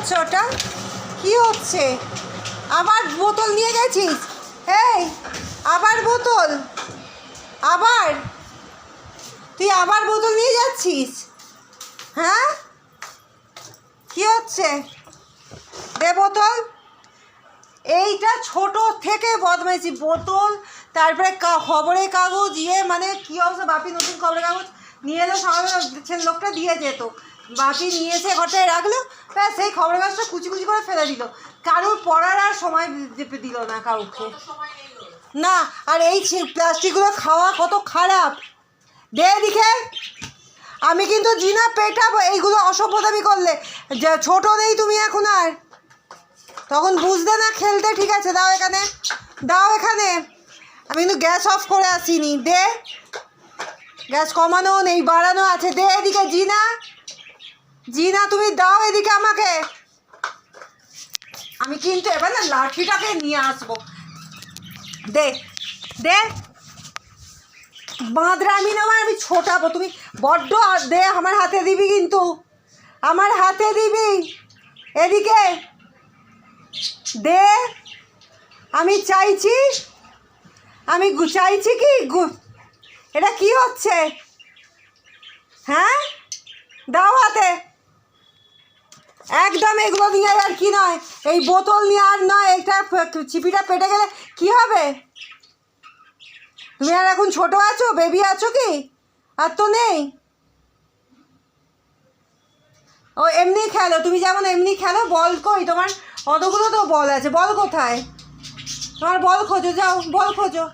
হচ্ছে ওটা? কি হচ্ছে? আবার বোতল নিয়ে গেছিস? এই আবার বোতল? আবার তুই আবার বোতল নিয়ে যাচ্ছিস? হ্যাঁ, কি হচ্ছে? দে বোতল। এইটা ছোট থেকে বদমাইছি। বোতল, তারপরে খবরের কাগজ, মানে কী অবস্থা। বাপি নতুন খবরের কাগজ নিয়ে এলো, সকালে লোকটা দিয়ে যেত, বাপি নিয়ে এসে ঘরটায় রাখলো, ব্যাস সেই খবরের কাগজটা কুচি কুচি করে ফেলে দিল। কারোর পড়ার আর সময় দিল না কাউকে, না। আর এই প্লাস্টিকগুলো খাওয়া কত খারাপ। দে এদিকে। আমি কিন্তু জিনা পেটাবো এইগুলো অসভ্যতামি করলে। ছোট নেই তুমি এখন আর, তখন বুঝতে না খেলতে। ঠিক আছে, দাও এখানে, দাও এখানে। আমি কিন্তু গ্যাস অফ করে আসিনি। দে, গ্যাস কমানো নেই, বাড়ানো আছে। দে এদিকে। জিনা, জিনা তুমি দাও এদিকে আমাকে। আমি কিন্তু এবার না লাঠিটাকে নিয়ে আসবো। দে দে, বাঁদরামি না, আমি ছোটাবো। তুমি বড্ড। দে, আমার হাতে দিবি কিন্তু, আমার হাতে দিবি। এদিকে দে। আমি চাইছি, আমি চাইছি কি? এটা কি হচ্ছে? হ্যাঁ, দাও হাতে। একদম এগুলো নিয়ে আর কি নয়, এই বোতল নিয়ে আর নয়। এইটা চিপিটা পেটে গেলে কি হবে? তুমি আর এখন ছোট আছো, বেবি আছো কি? আর তো নেই। ও এমনি খেলো, তুমি যেমন এমনি খেলো। বল কই তোমার? অতগুলো তো বল আছে, বল কোথায়? তোমার বল খোঁজো, যাও বল খোঁজো।